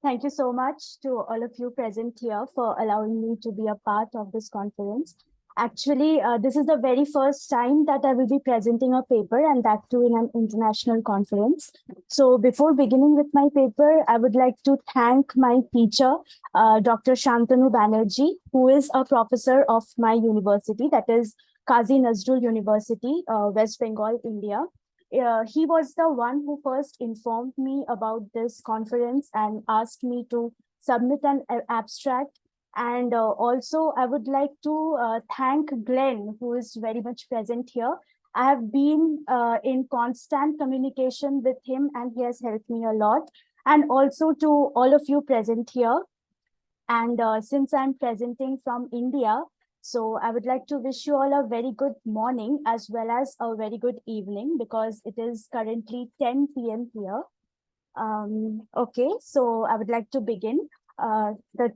Thank you so much to all of you present here for allowing me to be a part of this conference. Actually, this is the very first time that I will be presenting a paper, and that too in an international conference. So, before beginning with my paper, I would like to thank my teacher, Dr. Shantanu Banerjee, who is a professor of my university, that is Kazi Nazrul University, West Bengal, India. He was the one who first informed me about this conference and asked me to submit an abstract. And also, I would like to thank Glenn, who is very much present here. I have been in constant communication with him, and he has helped me a lot. And also to all of you present here. And since I'm presenting from India, so I would like to wish you all a very good morning as well as a very good evening because it is currently 10 p.m. here. Okay, so I would like to begin. The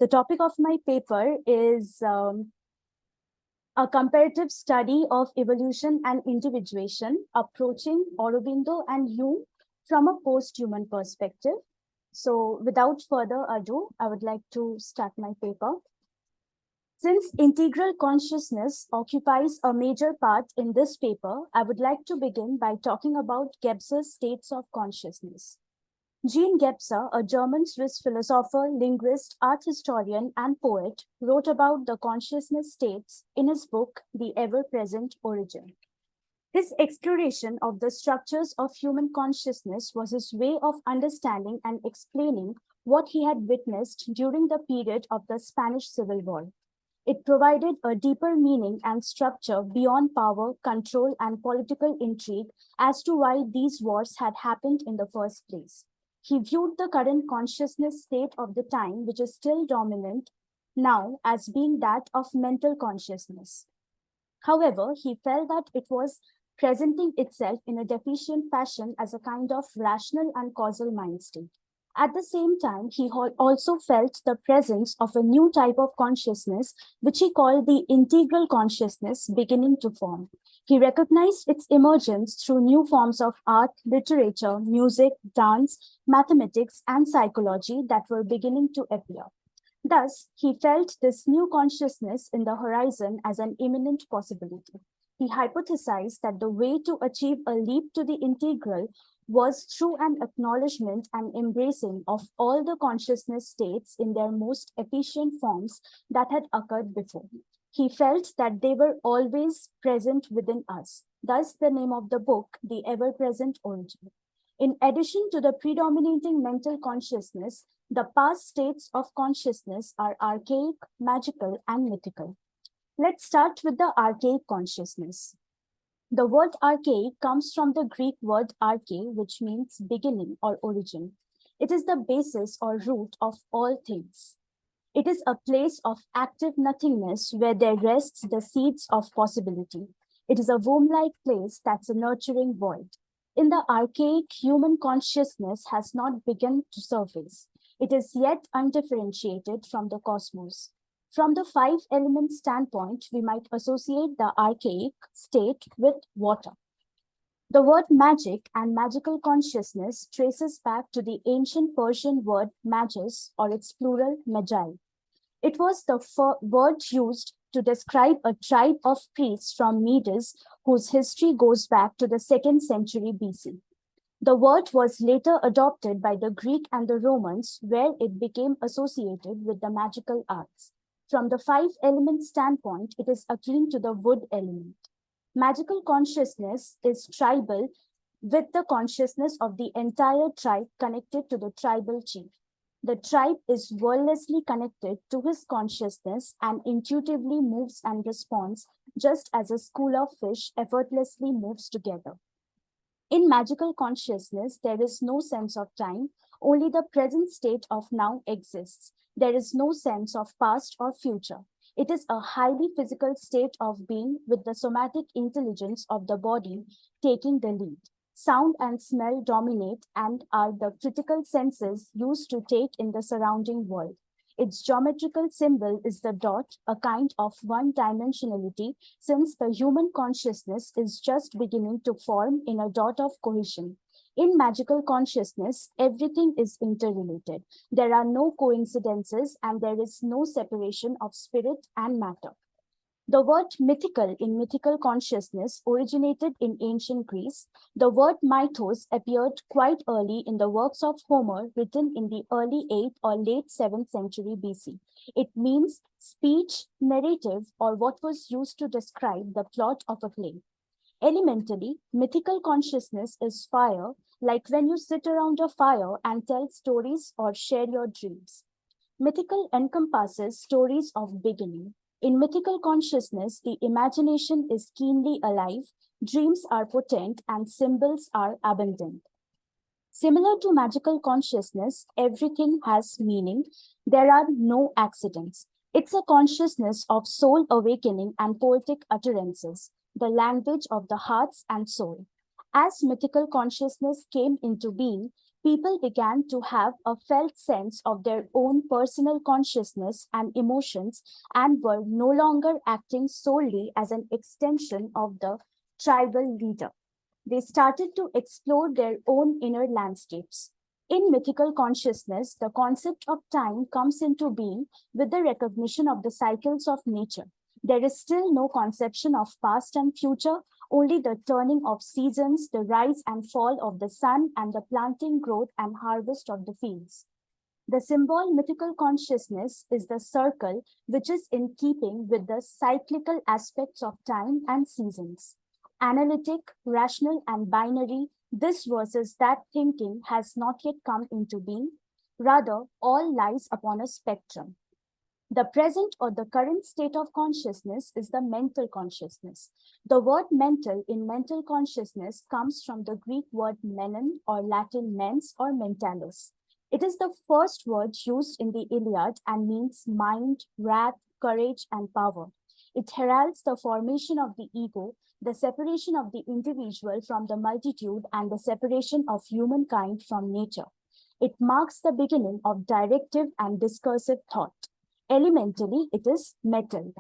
topic of my paper is a comparative study of evolution and individuation, approaching Aurobindo and Jung from a post-human perspective. So without further ado, I would like to start my paper. Since integral consciousness occupies a major part in this paper, I would like to begin by talking about Gebser's states of consciousness. Jean Gebser, a German-Swiss philosopher, linguist, art historian, and poet, wrote about the consciousness states in his book, The Ever-Present Origin. His exploration of the structures of human consciousness was his way of understanding and explaining what he had witnessed during the period of the Spanish Civil War. It provided a deeper meaning and structure beyond power, control, and political intrigue as to why these wars had happened in the first place. He viewed the current consciousness state of the time, which is still dominant now, as being that of mental consciousness. However, he felt that it was presenting itself in a deficient fashion as a kind of rational and causal mind state. At the same time, he also felt the presence of a new type of consciousness, which he called the integral consciousness, beginning to form. He recognized its emergence through new forms of art, literature, music, dance, mathematics, and psychology that were beginning to appear. Thus, he felt this new consciousness in the horizon as an imminent possibility. He hypothesized that the way to achieve a leap to the integral was through an acknowledgement and embracing of all the consciousness states in their most efficient forms that had occurred before. He felt that they were always present within us. Thus, the name of the book, The Ever-Present Origin. In addition to the predominating mental consciousness, the past states of consciousness are archaic, magical, and mythical. Let's start with the archaic consciousness. The word archaic comes from the Greek word arche, which means beginning or origin. It is the basis or root of all things. It is a place of active nothingness where there rests the seeds of possibility. It is a womb-like place that's a nurturing void. In the archaic, human consciousness has not begun to surface. It is yet undifferentiated from the cosmos. From the five element standpoint, we might associate the archaic state with water. The word magic and magical consciousness traces back to the ancient Persian word magus, or its plural magi. It was the word used to describe a tribe of priests from Medes whose history goes back to the 2nd century BC. The word was later adopted by the Greek and the Romans, where it became associated with the magical arts. From the five element standpoint, it is akin to the wood element. Magical consciousness is tribal, with the consciousness of the entire tribe connected to the tribal chief. The tribe is wordlessly connected to his consciousness and intuitively moves and responds, just as a school of fish effortlessly moves together. In magical consciousness, there is no sense of time, only the present state of now exists. There is no sense of past or future. It is a highly physical state of being with the somatic intelligence of the body taking the lead. Sound and smell dominate and are the critical senses used to take in the surrounding world. Its geometrical symbol is the dot, a kind of one-dimensionality, since the human consciousness is just beginning to form in a dot of cohesion. In magical consciousness, everything is interrelated. There are no coincidences and there is no separation of spirit and matter. The word mythical in mythical consciousness originated in ancient Greece. The word mythos appeared quite early in the works of Homer, written in the early 8th or late 7th century BC. It means speech, narrative, or what was used to describe the plot of a play. Elementally, mythical consciousness is fire, like when you sit around a fire and tell stories or share your dreams. Mythical encompasses stories of beginning. In mythical consciousness, the imagination is keenly alive, dreams are potent, and symbols are abundant. Similar to magical consciousness, everything has meaning. There are no accidents. It's a consciousness of soul awakening and poetic utterances, the language of the hearts and soul. As mythical consciousness came into being, people began to have a felt sense of their own personal consciousness and emotions and were no longer acting solely as an extension of the tribal leader. They started to explore their own inner landscapes. In mythical consciousness, the concept of time comes into being with the recognition of the cycles of nature. There is still no conception of past and future, only the turning of seasons, the rise and fall of the sun, and the planting, growth, and harvest of the fields. The symbol mythical consciousness is the circle, which is in keeping with the cyclical aspects of time and seasons. Analytic, rational, and binary, this versus that thinking has not yet come into being. Rather, all lies upon a spectrum. The present or the current state of consciousness is the mental consciousness. The word mental in mental consciousness comes from the Greek word menon or Latin mens or mentalis. It is the first word used in the Iliad and means mind, wrath, courage, and power. It heralds the formation of the ego, the separation of the individual from the multitude, and the separation of humankind from nature. It marks the beginning of directive and discursive thought. Elementally, it is metal.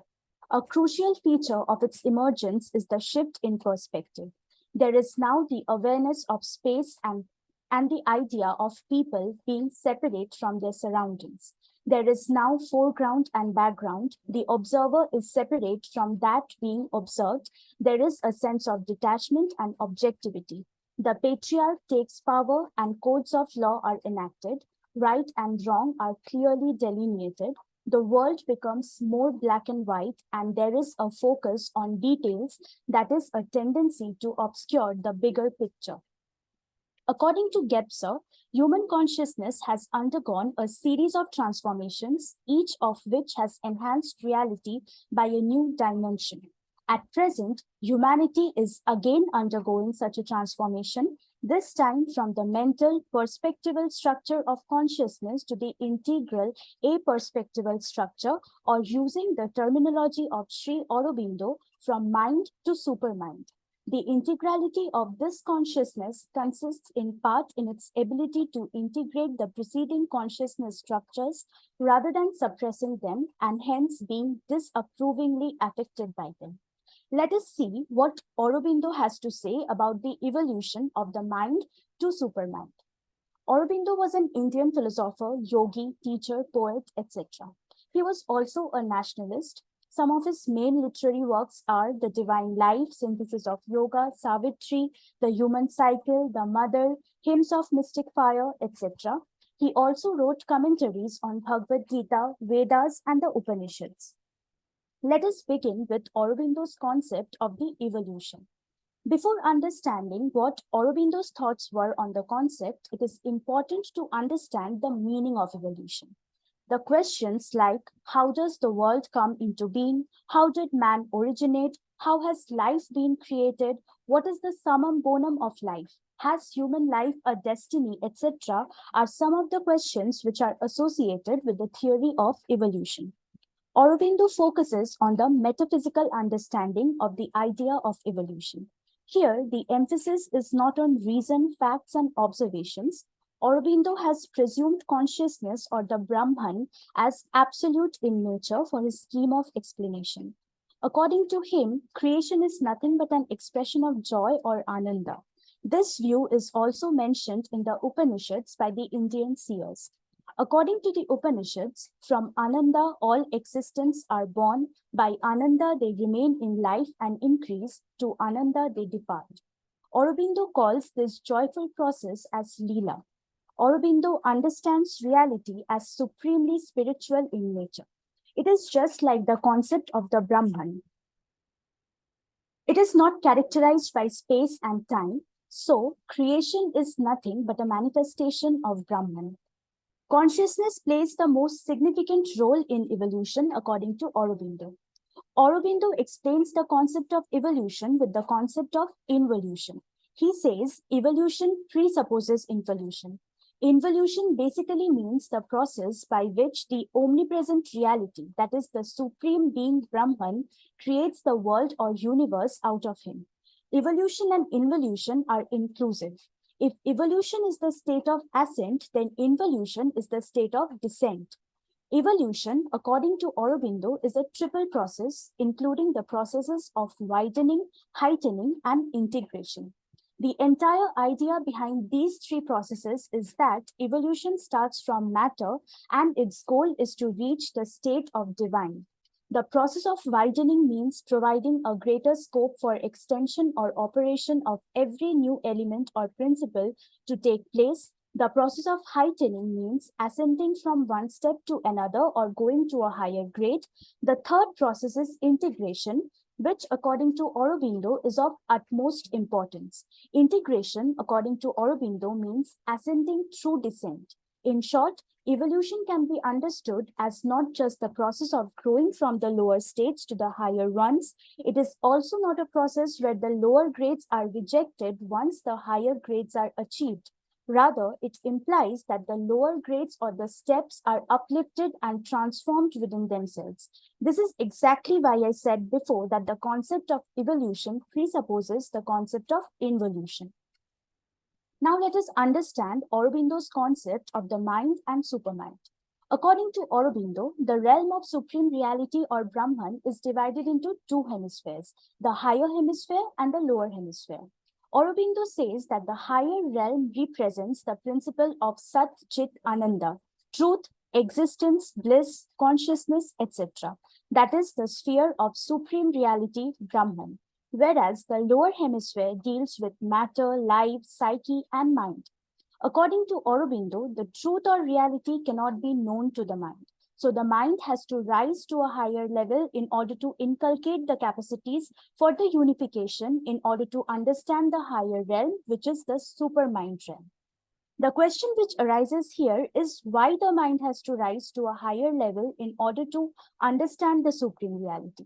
A crucial feature of its emergence is the shift in perspective. There is now the awareness of space and the idea of people being separate from their surroundings. There is now foreground and background. The observer is separate from that being observed. There is a sense of detachment and objectivity. The patriarch takes power and codes of law are enacted. Right and wrong are clearly delineated. The world becomes more black and white, and there is a focus on details that is a tendency to obscure the bigger picture. According to Gebser, human consciousness has undergone a series of transformations, each of which has enhanced reality by a new dimension. At present, humanity is again undergoing such a transformation, this time from the mental perspectival structure of consciousness to the integral aperspectival structure, or using the terminology of Sri Aurobindo, from mind to supermind. The integrality of this consciousness consists in part in its ability to integrate the preceding consciousness structures rather than suppressing them and hence being disapprovingly affected by them. Let us see what Aurobindo has to say about the evolution of the mind to supermind. Aurobindo was an Indian philosopher, yogi, teacher, poet, etc. He was also a nationalist. Some of his main literary works are The Divine Life, Synthesis of Yoga, Savitri, The Human Cycle, The Mother, Hymns of Mystic Fire, etc. He also wrote commentaries on Bhagavad Gita, Vedas, and the Upanishads. Let us begin with Aurobindo's concept of the evolution. Before understanding what Aurobindo's thoughts were on the concept, it is important to understand the meaning of evolution. The questions like how does the world come into being, how did man originate, how has life been created, what is the summum bonum of life, has human life a destiny, etc., are some of the questions which are associated with the theory of evolution. Aurobindo focuses on the metaphysical understanding of the idea of evolution. Here, the emphasis is not on reason, facts, and observations. Aurobindo has presumed consciousness or the Brahman as absolute in nature for his scheme of explanation. According to him, creation is nothing but an expression of joy or ananda. This view is also mentioned in the Upanishads by the Indian seers. According to the Upanishads, from Ananda all existence are born, by Ananda they remain in life and increase, to Ananda they depart. Aurobindo calls this joyful process as Leela. Aurobindo understands reality as supremely spiritual in nature. It is just like the concept of the Brahman. It is not characterized by space and time, so creation is nothing but a manifestation of Brahman. Consciousness plays the most significant role in evolution according to Aurobindo. Aurobindo explains the concept of evolution with the concept of involution. He says evolution presupposes involution. Involution basically means the process by which the omnipresent reality, that is the supreme being Brahman, creates the world or universe out of him. Evolution and involution are inclusive. If evolution is the state of ascent, then involution is the state of descent. Evolution, according to Aurobindo, is a triple process, including the processes of widening, heightening, and integration. The entire idea behind these three processes is that evolution starts from matter and its goal is to reach the state of divine. The process of widening means providing a greater scope for extension or operation of every new element or principle to take place. The process of heightening means ascending from one step to another or going to a higher grade. The third process is integration, which, according to Aurobindo, is of utmost importance. Integration, according to Aurobindo, means ascending through descent. In short, evolution can be understood as not just the process of growing from the lower states to the higher ones. It is also not a process where the lower grades are rejected once the higher grades are achieved. Rather, it implies that the lower grades or the steps are uplifted and transformed within themselves. This is exactly why I said before that the concept of evolution presupposes the concept of involution. Now let us understand Aurobindo's concept of the mind and supermind. According to Aurobindo, the realm of supreme reality or Brahman is divided into two hemispheres, the higher hemisphere and the lower hemisphere. Aurobindo says that the higher realm represents the principle of Sat Chit Ananda, truth, existence, bliss, consciousness, etc. That is the sphere of supreme reality, Brahman, whereas the lower hemisphere deals with matter, life, psyche, and mind. According to Aurobindo, the truth or reality cannot be known to the mind. So the mind has to rise to a higher level in order to inculcate the capacities for the unification in order to understand the higher realm, which is the supermind realm. The question which arises here is why the mind has to rise to a higher level in order to understand the supreme reality.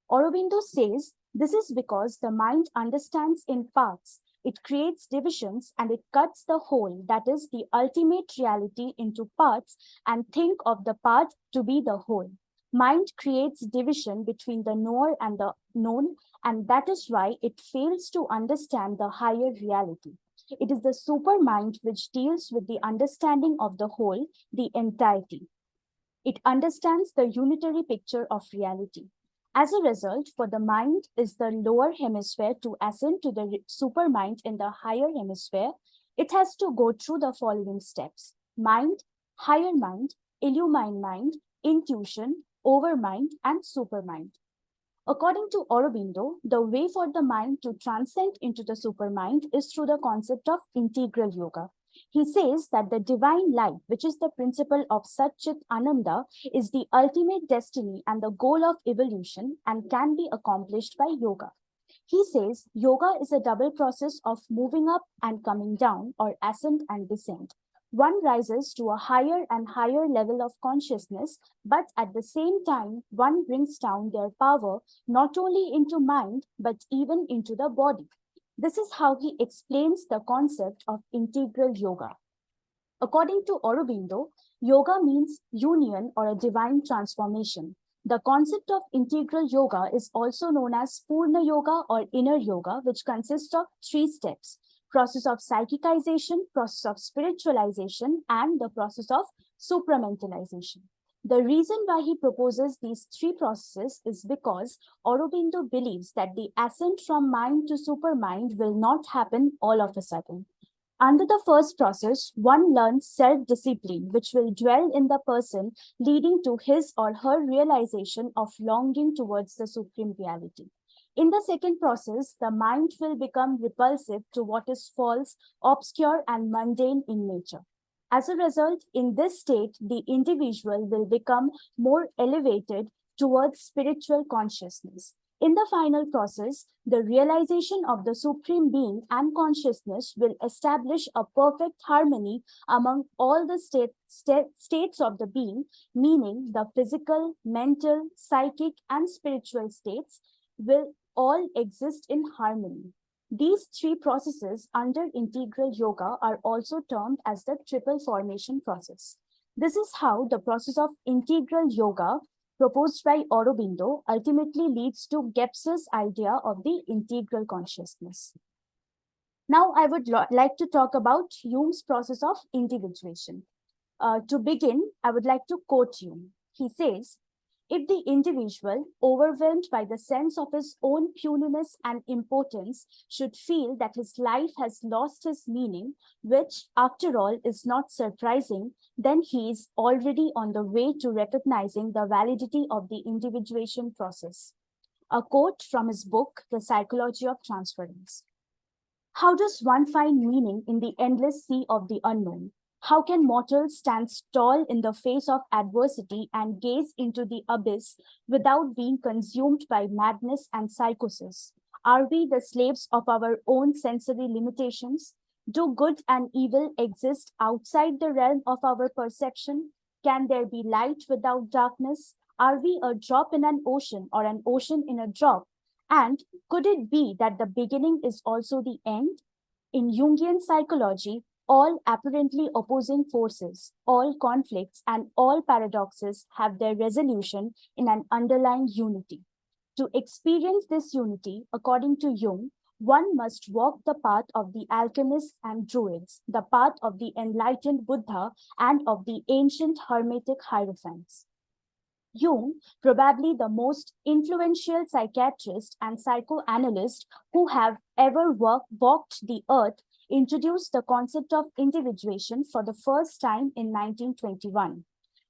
Aurobindo says this is because the mind understands in parts. It creates divisions and it cuts the whole, that is the ultimate reality, into parts and think of the part to be the whole. Mind creates division between the knower and the known, and that is why it fails to understand the higher reality. It is the supermind which deals with the understanding of the whole, the entirety. It understands the unitary picture of reality. As a result, for the mind is the lower hemisphere to ascend to the supermind in the higher hemisphere, it has to go through the following steps: mind, higher mind, illumine mind, intuition, overmind, and supermind. According to Aurobindo, the way for the mind to transcend into the supermind is through the concept of integral yoga. He says that the divine life, which is the principle of Sat Chit Ananda, is the ultimate destiny and the goal of evolution and can be accomplished by yoga. He says yoga is a double process of moving up and coming down, or ascent and descent. One rises to a higher and higher level of consciousness, but at the same time, one brings down their power not only into mind, but even into the body. This is how he explains the concept of integral yoga. According to Aurobindo, yoga means union or a divine transformation. The concept of integral yoga is also known as Purna Yoga or inner yoga, which consists of three steps: process of psychicization, process of spiritualization, and the process of supramentalization. The reason why he proposes these three processes is because Aurobindo believes that the ascent from mind to supermind will not happen all of a sudden. Under the first process, one learns self-discipline, which will dwell in the person, leading to his or her realization of longing towards the supreme reality. In the second process, the mind will become repulsive to what is false, obscure, and mundane in nature. As a result, in this state, the individual will become more elevated towards spiritual consciousness. In the final process, the realization of the Supreme Being and consciousness will establish a perfect harmony among all the states of the being, meaning the physical, mental, psychic, and spiritual states will all exist in harmony. These three processes under integral yoga are also termed as the triple formation process. This is how the process of integral yoga proposed by Aurobindo ultimately leads to Gebser's idea of the integral consciousness. Now, I would like to talk about Jung's process of individuation. To begin, I would like to quote Jung. He says, if the individual, overwhelmed by the sense of his own puniness and impotence, should feel that his life has lost its meaning, which, after all, is not surprising, then he is already on the way to recognizing the validity of the individuation process. A quote from his book, The Psychology of Transference. How does one find meaning in the endless sea of the unknown? How can mortals stand tall in the face of adversity and gaze into the abyss without being consumed by madness and psychosis? Are we the slaves of our own sensory limitations? Do good and evil exist outside the realm of our perception? Can there be light without darkness? Are we a drop in an ocean or an ocean in a drop? And could it be that the beginning is also the end? In Jungian psychology, all apparently opposing forces, all conflicts, and all paradoxes have their resolution in an underlying unity. To experience this unity, according to Jung, one must walk the path of the alchemists and druids, the path of the enlightened Buddha, and of the ancient hermetic hierophants. Jung, probably the most influential psychiatrist and psychoanalyst who have ever walked the earth, introduced the concept of individuation for the first time in 1921.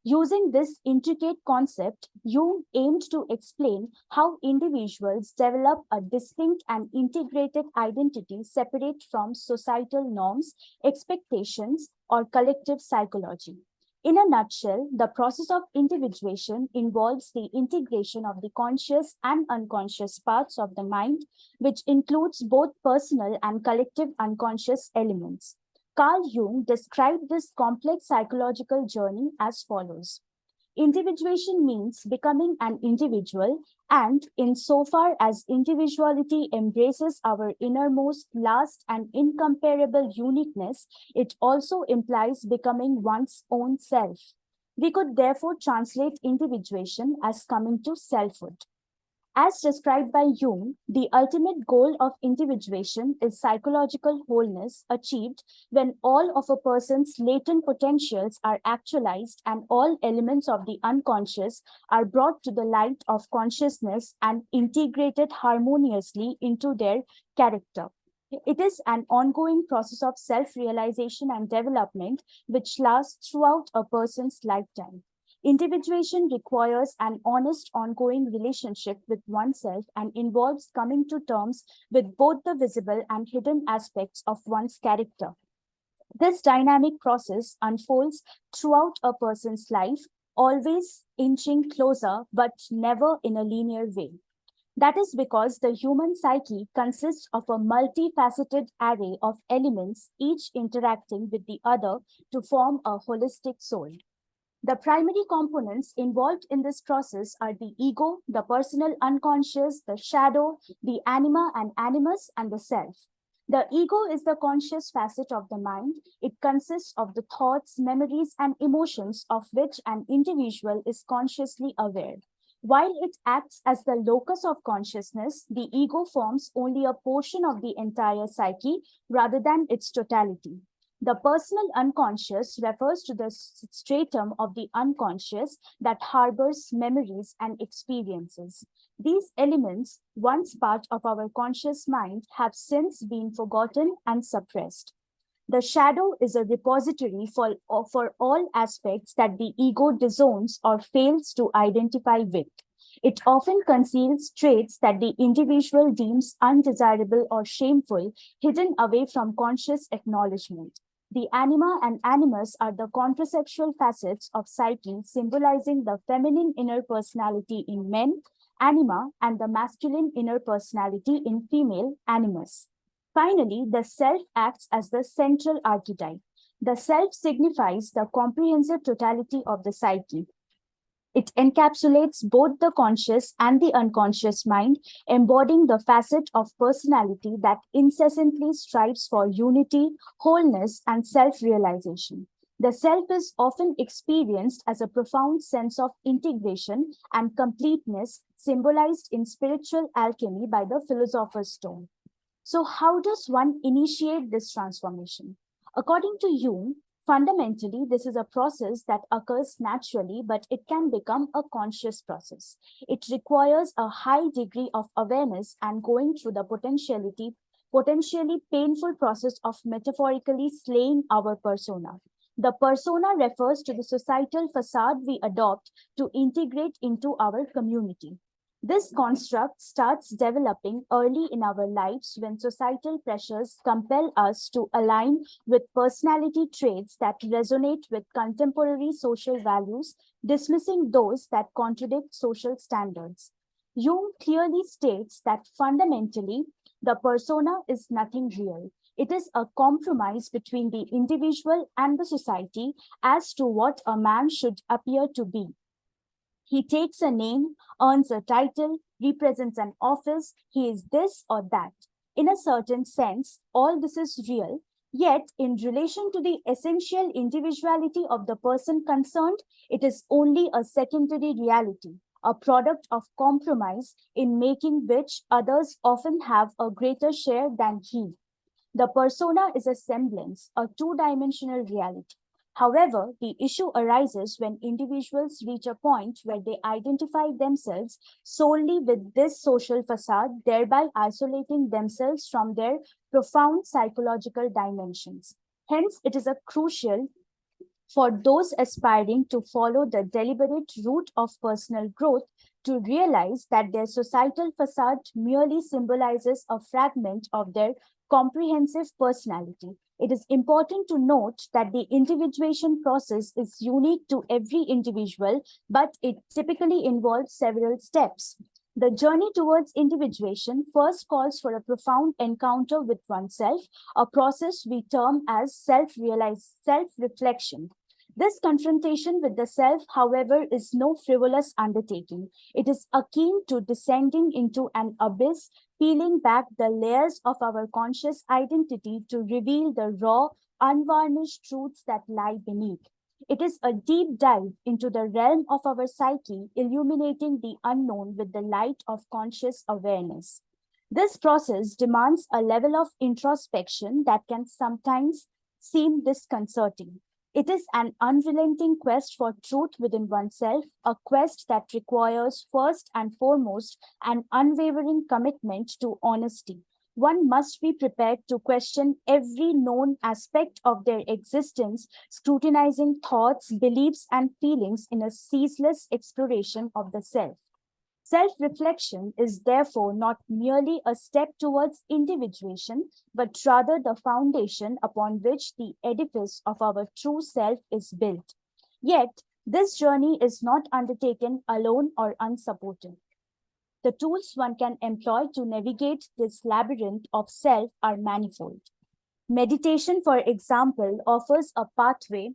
Using this intricate concept, Jung aimed to explain how individuals develop a distinct and integrated identity separate from societal norms, expectations, or collective psychology. In a nutshell, the process of individuation involves the integration of the conscious and unconscious parts of the mind, which includes both personal and collective unconscious elements. Carl Jung described this complex psychological journey as follows. Individuation means becoming an individual, and insofar as individuality embraces our innermost, last, and incomparable uniqueness, it also implies becoming one's own self. We could therefore translate individuation as coming to selfhood. As described by Jung, the ultimate goal of individuation is psychological wholeness achieved when all of a person's latent potentials are actualized and all elements of the unconscious are brought to the light of consciousness and integrated harmoniously into their character. It is an ongoing process of self-realization and development which lasts throughout a person's lifetime. Individuation requires an honest, ongoing relationship with oneself and involves coming to terms with both the visible and hidden aspects of one's character. This dynamic process unfolds throughout a person's life, always inching closer, but never in a linear way. That is because the human psyche consists of a multifaceted array of elements, each interacting with the other to form a holistic soul. The primary components involved in this process are the ego, the personal unconscious, the shadow, the anima and animus, and the self. The ego is the conscious facet of the mind. It consists of the thoughts, memories, and emotions of which an individual is consciously aware. While it acts as the locus of consciousness, the ego forms only a portion of the entire psyche rather than its totality. The personal unconscious refers to the stratum of the unconscious that harbors memories and experiences. These elements, once part of our conscious mind, have since been forgotten and suppressed. The shadow is a repository for all aspects that the ego disowns or fails to identify with. It often conceals traits that the individual deems undesirable or shameful, hidden away from conscious acknowledgement. The anima and animus are the contrasexual facets of psyche, symbolizing the feminine inner personality in men, anima, and the masculine inner personality in female, animus. Finally, the self acts as the central archetype. The self signifies the comprehensive totality of the psyche. It encapsulates both the conscious and the unconscious mind, embodying the facet of personality that incessantly strives for unity, wholeness, and self realization. The self is often experienced as a profound sense of integration and completeness, symbolized in spiritual alchemy by the philosopher's stone. So, how does one initiate this transformation? According to Jung, fundamentally, this is a process that occurs naturally, but it can become a conscious process. It requires a high degree of awareness and going through the potentially painful process of metaphorically slaying our persona. The persona refers to the societal facade we adopt to integrate into our community. This construct starts developing early in our lives when societal pressures compel us to align with personality traits that resonate with contemporary social values, dismissing those that contradict social standards. Jung clearly states that fundamentally, the persona is nothing real. It is a compromise between the individual and the society as to what a man should appear to be. He takes a name, earns a title, represents an office, he is this or that. In a certain sense, all this is real, yet, in relation to the essential individuality of the person concerned, it is only a secondary reality, a product of compromise in making which others often have a greater share than he. The persona is a semblance, a two-dimensional reality. However, the issue arises when individuals reach a point where they identify themselves solely with this social facade, thereby isolating themselves from their profound psychological dimensions. Hence, it is a crucial for those aspiring to follow the deliberate route of personal growth to realize that their societal facade merely symbolizes a fragment of their comprehensive personality. It is important to note that the individuation process is unique to every individual, but it typically involves several steps. The journey towards individuation first calls for a profound encounter with oneself, a process we term as self-reflection. This confrontation with the self, however, is no frivolous undertaking. It is akin to descending into an abyss, peeling back the layers of our conscious identity to reveal the raw, unvarnished truths that lie beneath. It is a deep dive into the realm of our psyche, illuminating the unknown with the light of conscious awareness. This process demands a level of introspection that can sometimes seem disconcerting. It is an unrelenting quest for truth within oneself, a quest that requires first and foremost an unwavering commitment to honesty. One must be prepared to question every known aspect of their existence, scrutinizing thoughts, beliefs, and feelings in a ceaseless exploration of the self. Self reflection is therefore not merely a step towards individuation, but rather the foundation upon which the edifice of our true self is built. Yet, this journey is not undertaken alone or unsupported. The tools one can employ to navigate this labyrinth of self are manifold. Meditation, for example, offers a pathway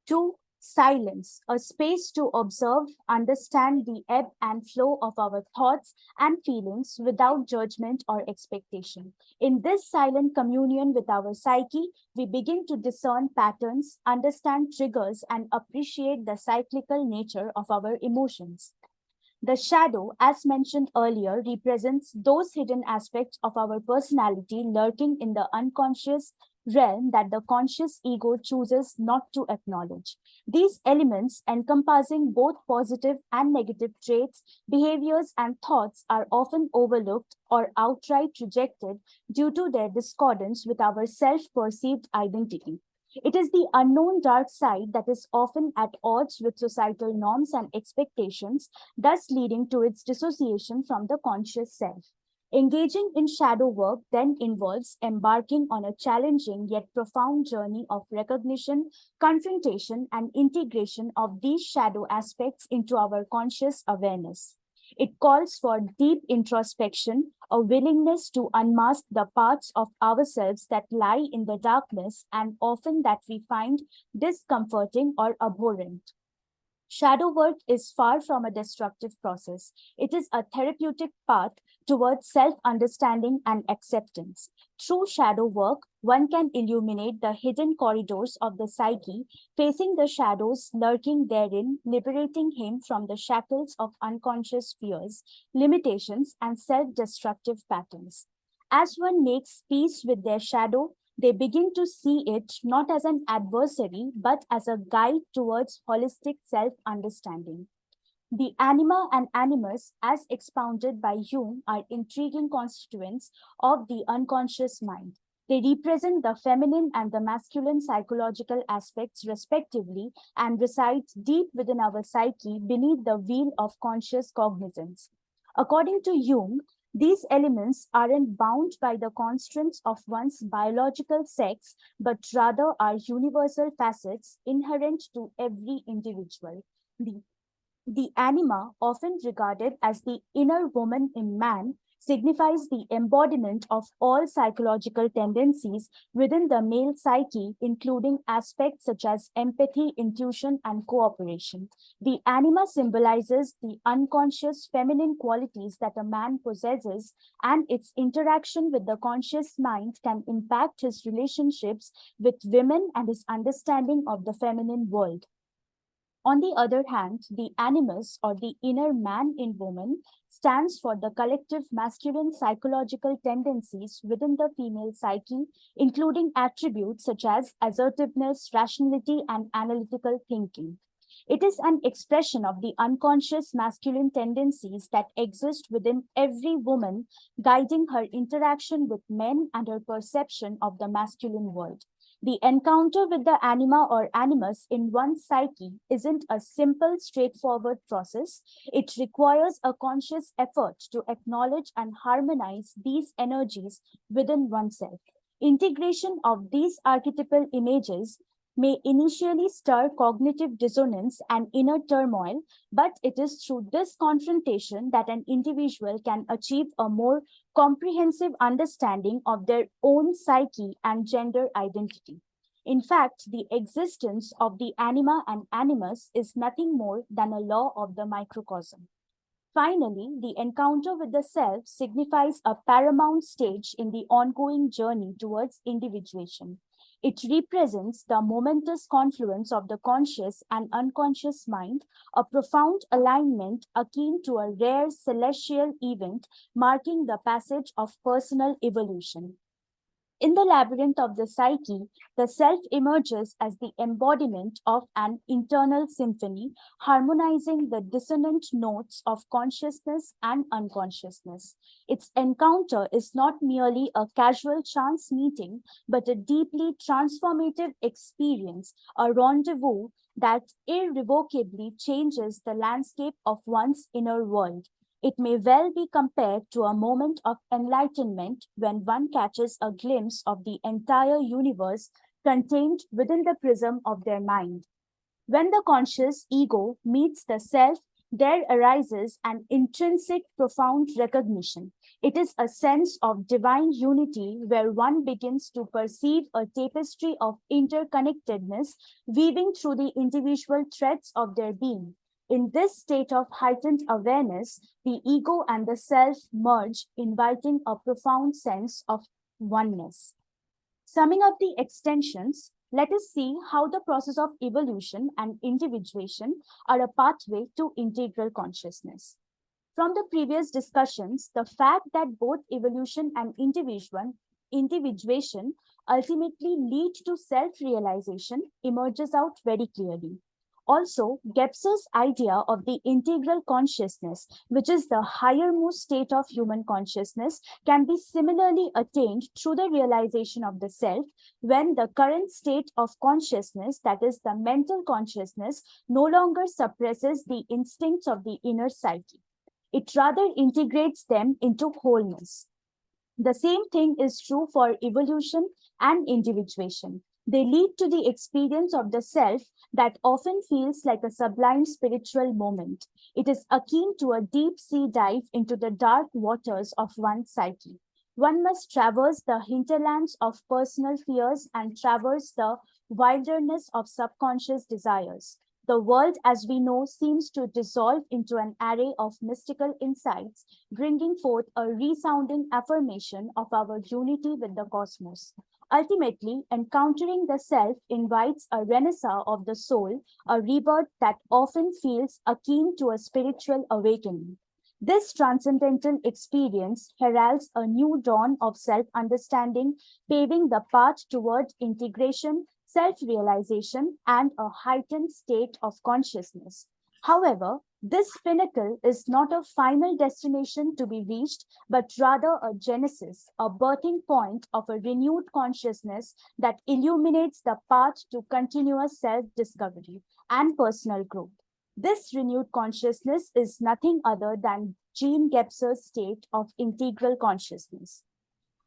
to silence, a space to observe, understand the ebb and flow of our thoughts and feelings without judgment or expectation. In this silent communion with our psyche, we begin to discern patterns, understand triggers, and appreciate the cyclical nature of our emotions. The shadow, as mentioned earlier, represents those hidden aspects of our personality lurking in the unconscious, realm that the conscious ego chooses not to acknowledge. These elements, encompassing both positive and negative traits, behaviors, and thoughts, are often overlooked or outright rejected due to their discordance with our self perceived identity. It is the unknown dark side that is often at odds with societal norms and expectations, thus leading to its dissociation from the conscious self. Engaging in shadow work then involves embarking on a challenging yet profound journey of recognition, confrontation, and integration of these shadow aspects into our conscious awareness. It calls for deep introspection, a willingness to unmask the parts of ourselves that lie in the darkness and often that we find discomforting or abhorrent. Shadow work is far from a destructive process. It is a therapeutic path towards self understanding and acceptance. Through shadow work, one can illuminate the hidden corridors of the psyche, facing the shadows lurking therein, liberating him from the shackles of unconscious fears, limitations, and self destructive patterns. As one makes peace with their shadow, they begin to see it not as an adversary, but as a guide towards holistic self understanding. The anima and animus, as expounded by Jung, are intriguing constituents of the unconscious mind. They represent the feminine and the masculine psychological aspects, respectively, and reside deep within our psyche beneath the veil of conscious cognizance. According to Jung, these elements aren't bound by the constraints of one's biological sex, but rather are universal facets inherent to every individual. The anima, often regarded as the inner woman in man, signifies the embodiment of all psychological tendencies within the male psyche, including aspects such as empathy, intuition, and cooperation. The anima symbolizes the unconscious feminine qualities that a man possesses, and its interaction with the conscious mind can impact his relationships with women and his understanding of the feminine world. On the other hand, the animus, or the inner man in woman, stands for the collective masculine psychological tendencies within the female psyche, including attributes such as assertiveness, rationality, and analytical thinking. It is an expression of the unconscious masculine tendencies that exist within every woman, guiding her interaction with men and her perception of the masculine world. The encounter with the anima or animus in one's psyche isn't a simple, straightforward process. It requires a conscious effort to acknowledge and harmonize these energies within oneself. Integration of these archetypal images may initially stir cognitive dissonance and inner turmoil, but it is through this confrontation that an individual can achieve a more comprehensive understanding of their own psyche and gender identity. In fact, the existence of the anima and animus is nothing more than a law of the microcosm. Finally, the encounter with the self signifies a paramount stage in the ongoing journey towards individuation. It represents the momentous confluence of the conscious and unconscious mind, a profound alignment akin to a rare celestial event marking the passage of personal evolution. In the labyrinth of the psyche, the self emerges as the embodiment of an internal symphony, harmonizing the dissonant notes of consciousness and unconsciousness. Its encounter is not merely a casual chance meeting, but a deeply transformative experience, a rendezvous that irrevocably changes the landscape of one's inner world. It may well be compared to a moment of enlightenment when one catches a glimpse of the entire universe contained within the prism of their mind. When the conscious ego meets the self, there arises an intrinsic, profound recognition. It is a sense of divine unity where one begins to perceive a tapestry of interconnectedness weaving through the individual threads of their being. In this state of heightened awareness, the ego and the self merge, inviting a profound sense of oneness. Summing up the extensions, let us see how the process of evolution and individuation are a pathway to integral consciousness. From the previous discussions, the fact that both evolution and individuation ultimately lead to self-realization emerges out very clearly. Also, Gebser's idea of the integral consciousness, which is the highermost state of human consciousness, can be similarly attained through the realization of the self when the current state of consciousness, that is, the mental consciousness, no longer suppresses the instincts of the inner psyche. It rather integrates them into wholeness. The same thing is true for evolution and individuation. They lead to the experience of the self that often feels like a sublime spiritual moment. It is akin to a deep sea dive into the dark waters of one's psyche. One must traverse the hinterlands of personal fears and traverse the wilderness of subconscious desires. The world as we know seems to dissolve into an array of mystical insights, bringing forth a resounding affirmation of our unity with the cosmos. Ultimately, encountering the self invites a renaissance of the soul, a rebirth that often feels akin to a spiritual awakening. This transcendental experience heralds a new dawn of self understanding, paving the path toward integration, self realization, and a heightened state of consciousness. However, this pinnacle is not a final destination to be reached, but rather a genesis, a birthing point of a renewed consciousness that illuminates the path to continuous self discovery and personal growth. This renewed consciousness is nothing other than Jean Gebser's state of integral consciousness.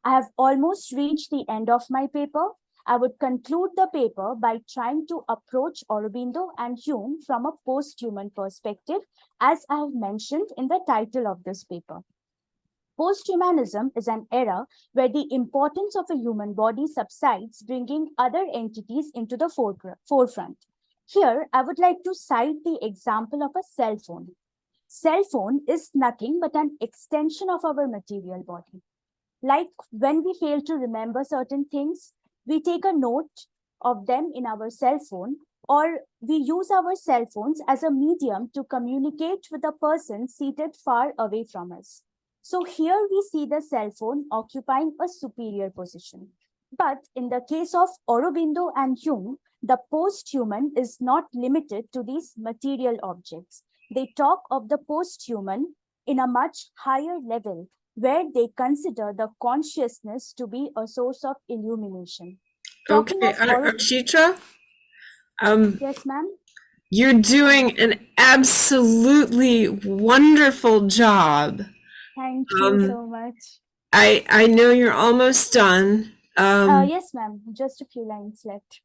I have almost reached the end of my paper. I would conclude the paper by trying to approach Aurobindo and Jung from a post-human perspective, as I have mentioned in the title of this paper. Posthumanism is an era where the importance of a human body subsides, bringing other entities into the forefront. Here, I would like to cite the example of a cell phone. Cell phone is nothing but an extension of our material body. Like when we fail to remember certain things, we take a note of them in our cell phone, or we use our cell phones as a medium to communicate with a person seated far away from us. So here we see the cell phone occupying a superior position. But in the case of Aurobindo and Jung, the post-human is not limited to these material objects. They talk of the post-human in a much higher level, where they consider the consciousness to be a source of illumination. Talking Okay, of Architra, yes, ma'am. you're doing an absolutely wonderful job. Thank you so much. I know you're almost done. Yes, ma'am. Just a few lines left.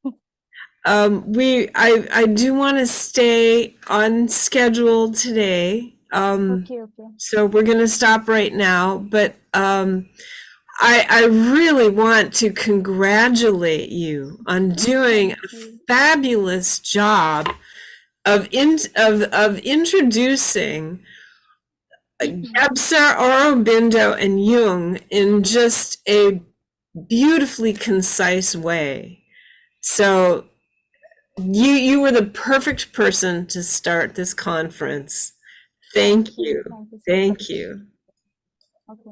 I do want to stay on schedule today. Okay, okay. So we're going to stop right now, but I really want to congratulate you on doing a fabulous job of introducing Gebser, Aurobindo, and Jung in just a beautifully concise way. So you were the perfect person to start this conference. Thank you. Thank you so Thank much. you. Okay.